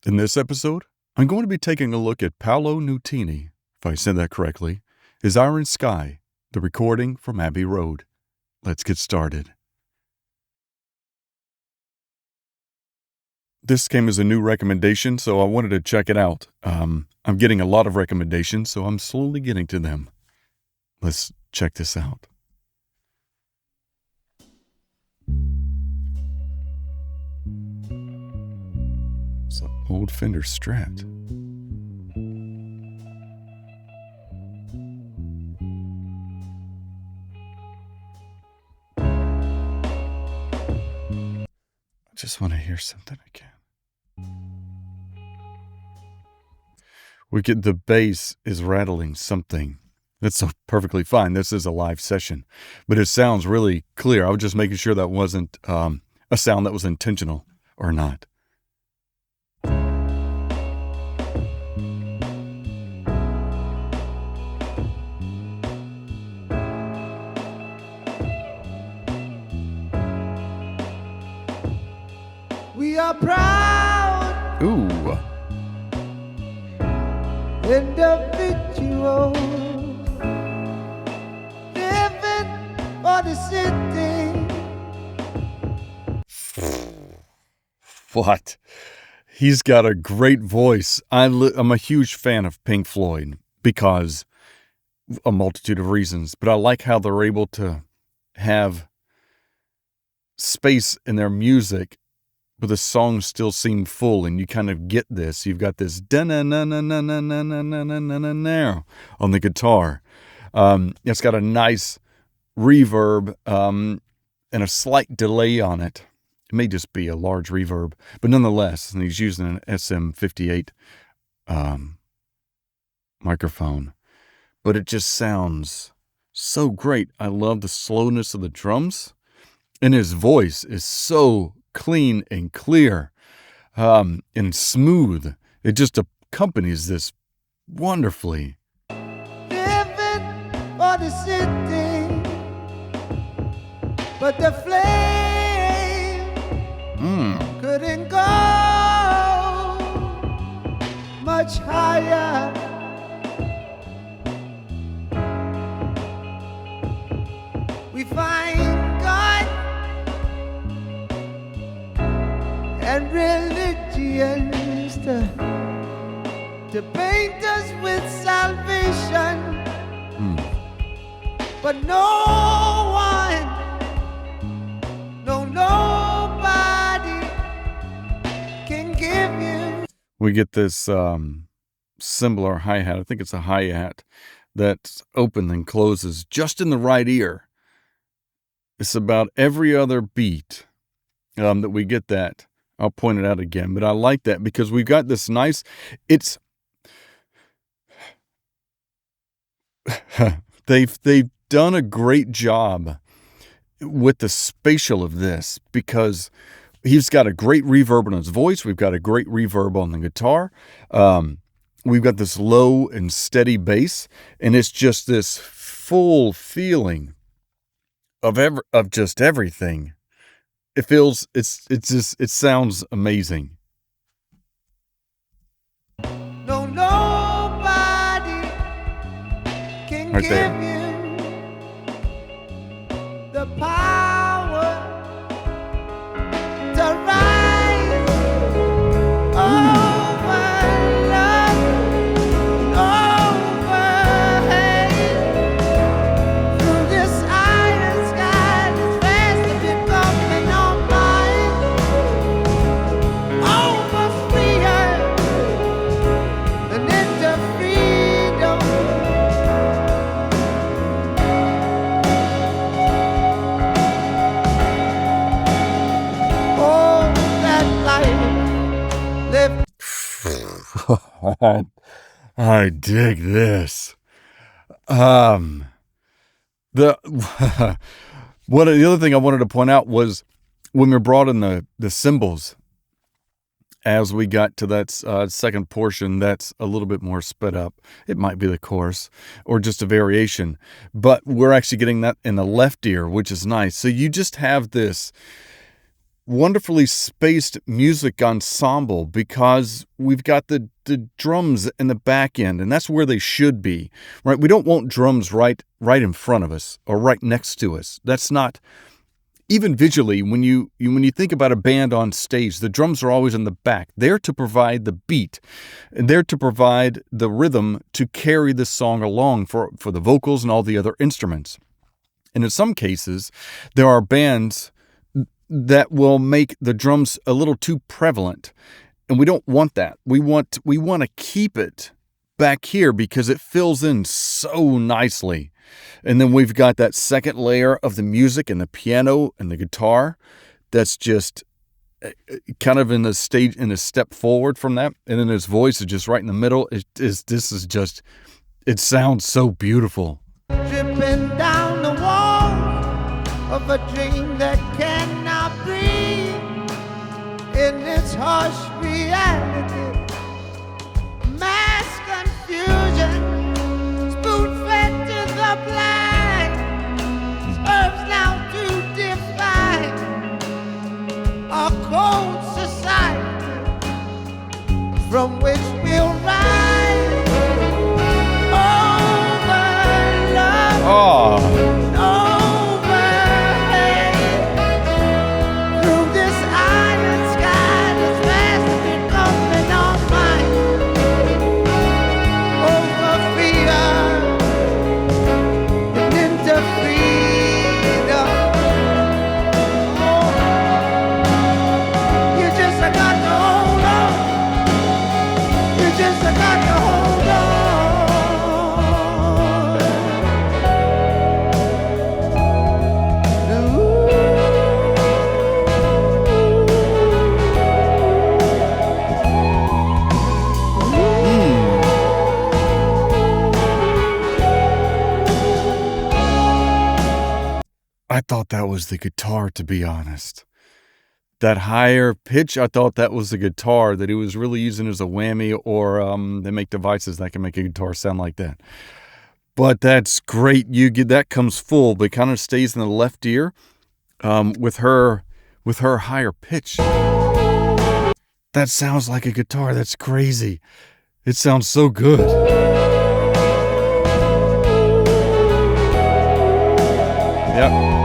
In this episode, I'm going to be taking a look at Paolo Nutini, if I said that correctly, his Iron Sky, the recording from Abbey Road. Let's get started. This came as a new recommendation, so I wanted to check it out. I'm getting a lot of recommendations, so I'm slowly getting to them. Let's check this out. It's an old Fender Strat. I just want to hear something again. We get the bass is rattling something. That's so perfectly fine. This is a live session, but it sounds really clear. I was just making sure that wasn't a sound that was intentional or not. We are proud Ooh. individuals living for the city. What? He's got a great voice. I'm a huge fan of Pink Floyd because a multitude of reasons, but I like how they're able to have space in their music, but the songs still seem full, and you kind of get this. You've got this da-na-na-na-na-na-na-na-na-na-na on the guitar. It's got a nice reverb and a slight delay on it. It may just be a large reverb, but nonetheless, and he's using an SM58 microphone. But it just sounds so great. I love the slowness of the drums, and his voice is so clean and clear and smooth. It just accompanies this wonderfully. Living for the city, but the flame couldn't go much higher. We find God and religions to paint us with salvation, but no one, nobody can give you. We get this cymbal or hi-hat. I think it's a hi-hat that's open and closes just in the right ear. It's about every other beat that we get that. I'll point it out again, but I like that because we've got this nice, they've done a great job with the spatial of this because he's got a great reverb on his voice. We've got a great reverb on the guitar. We've got this low and steady bass, and it's just this full feeling of just everything. It sounds amazing. Nobody can Right give there. you the power to rise over love and over hate. Through this iron sky that's fast becoming on mine, over freer and into freedom. Oh, that life lived. I dig this. The other thing I wanted to point out was when we brought in the cymbals, as we got to that second portion, that's a little bit more sped up. It might be the chorus or just a variation, but we're actually getting that in the left ear, which is nice. So you just have this wonderfully spaced music ensemble because we've got the drums in the back end, and that's where they should be, right? We don't want drums right in front of us or right next to us. That's not, even visually, when you think about a band on stage, the drums are always in the back. They're to provide the beat, and they're to provide the rhythm to carry the song along for the vocals and all the other instruments. And in some cases, there are bands that will make the drums a little too prevalent. And we don't want that. We want to keep it back here because it fills in so nicely. And then we've got that second layer of the music and the piano and the guitar that's just kind of in a step forward from that. And then his voice is just right in the middle. It sounds so beautiful. Dripping down the wall of a dream that cannot breathe in its harsh reality. Mass confusion, spoon-fed to the blind, herbs now to define our cold society from which we'll rise over love. Oh. I thought that was the guitar, to be honest. That higher pitch, I thought that was the guitar, that he was really using as a whammy, or they make devices that can make a guitar sound like that. But that's great. That comes full, but kind of stays in the left ear with her higher pitch. That sounds like a guitar. That's crazy. It sounds so good. Yep.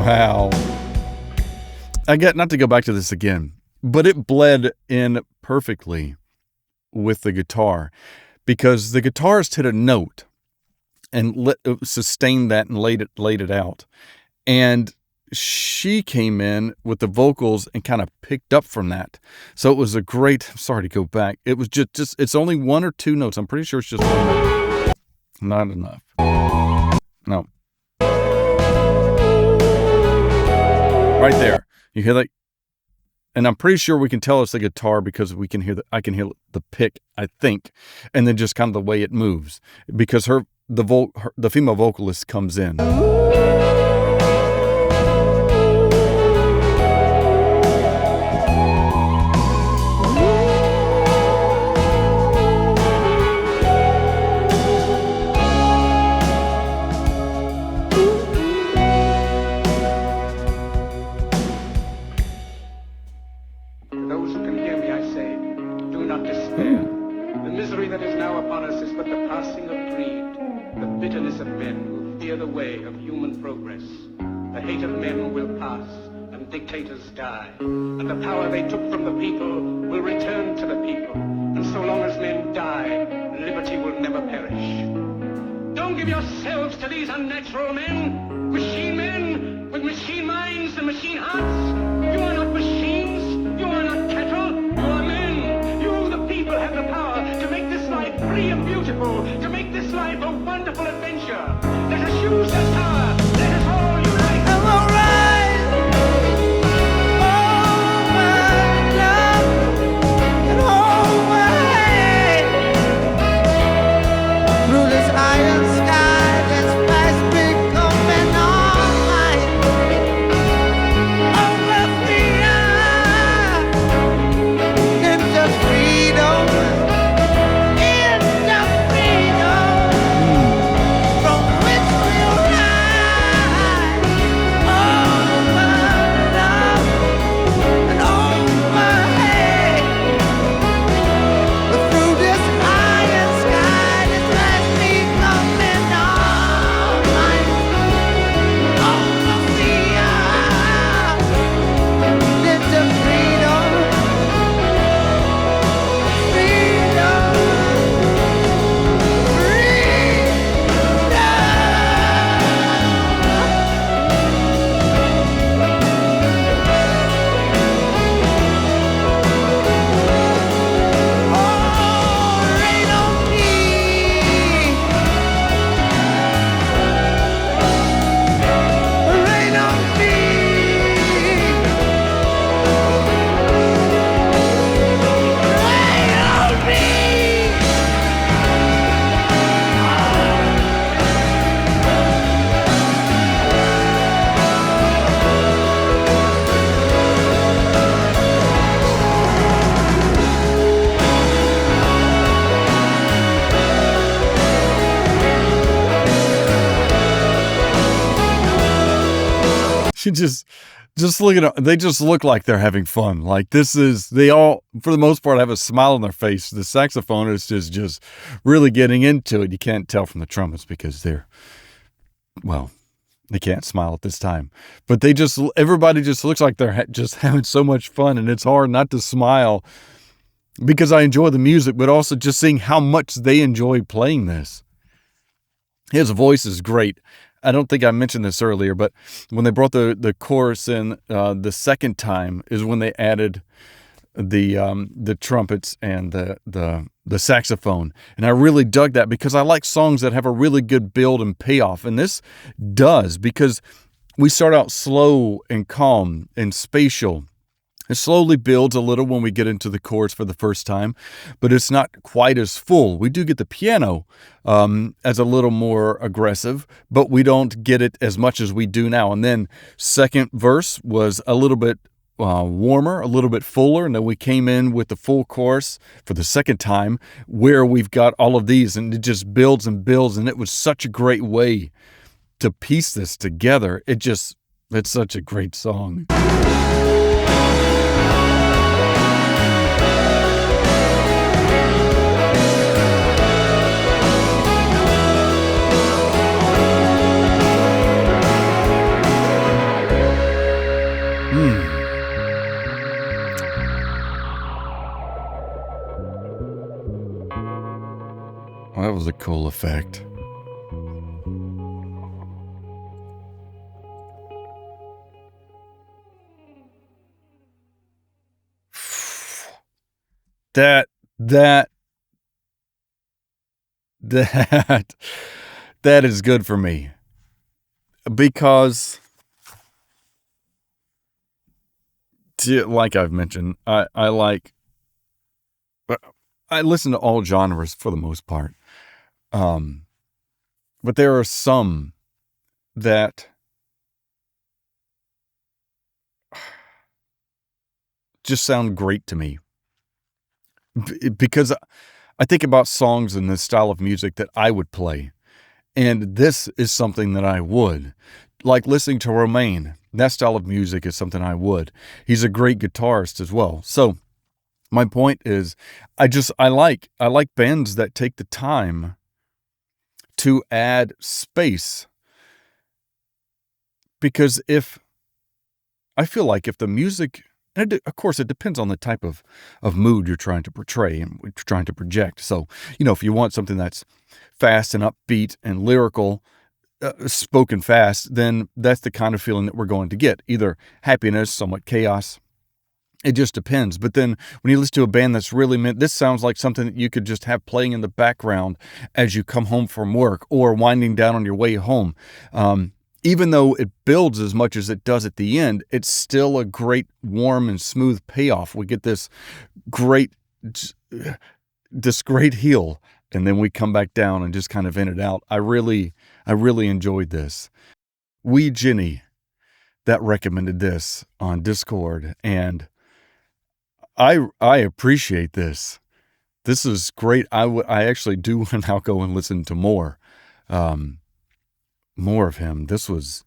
Wow. I get, not to go back to this again, but it bled in perfectly with the guitar because the guitarist hit a note and sustained that and laid it out. And she came in with the vocals and kind of picked up from that. So it was a great, sorry to go back. It was just it's only one or two notes. I'm pretty sure it's just one note. Not enough. No. Right there. You hear that? And I'm pretty sure we can tell it's the guitar because I can hear the pick, I think, and then just kind of the way it moves because the female vocalist comes in. Dictators die, and the power they took from the people will return to the people. And so long as men die, liberty will never perish. Don't give yourselves to these unnatural men, with machine minds and machine hearts. You are not machines, you are not cattle, you are men. You, the people, have the power to make this life free and beautiful, to make this life a wonderful adventure. Let us use that power, let us all unite. And we'll rise through this iron sky that's fast becoming online. Over fear into freedom. You just look at them. They just look like they're having fun. Like they all, for the most part, have a smile on their face. The saxophonist is just really getting into it. You can't tell from the trumpets because they can't smile at this time. But everybody just looks like they're just having so much fun, and it's hard not to smile because I enjoy the music, but also just seeing how much they enjoy playing this. His voice is great. I don't think I mentioned this earlier, but when they brought the chorus in the second time is when they added the trumpets and the saxophone. And I really dug that because I like songs that have a really good build and payoff. And this does, because we start out slow and calm and spatial. It slowly builds a little when we get into the chorus for the first time, but it's not quite as full. We do get the piano as a little more aggressive, but we don't get it as much as we do now. And then second verse was a little bit warmer, a little bit fuller, and then we came in with the full chorus for the second time where we've got all of these, and it just builds and builds, and it was such a great way to piece this together. It's such a great song. Well, that was a cool effect. That is good for me, because like I've mentioned, I listen to all genres for the most part. But there are some that just sound great to me, because I think about songs in this style of music that I would play. And this is something that I would. Like listening to Romain, that style of music is something I would. He's a great guitarist as well. So my point is, I like bands that take the time to add space. Because I feel like if the music, and of course it depends on the type of mood you're trying to portray and you're trying to project. So, if you want something that's fast and upbeat and lyrical, spoken fast, then that's the kind of feeling that we're going to get. Either happiness, somewhat chaos. It just depends. But then when you listen to a band that's really meant, this sounds like something that you could just have playing in the background as you come home from work or winding down on your way home. Even though it builds as much as it does at the end, it's still a great, warm and smooth payoff. We get this great heel, and then we come back down and just kind of end it out. I really enjoyed this. Jenny, that recommended this on Discord, and I appreciate this. This is great. I actually do want to now go and listen to more of him. This was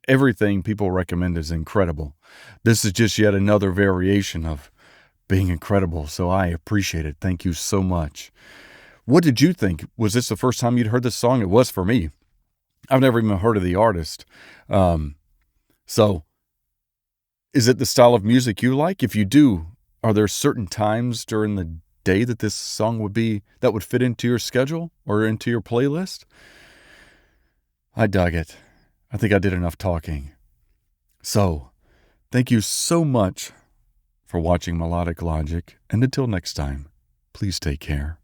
everything people recommend is incredible. This is just yet another variation of being incredible. So I appreciate it. Thank you so much. What did you think? Was this the first time you'd heard this song? It was for me. I've never even heard of the artist. So is it the style of music you like? If you do, are there certain times during the day that this song would fit into your schedule or into your playlist? I dug it. I think I did enough talking. So, thank you so much for watching Melodic Logic, and until next time, please take care.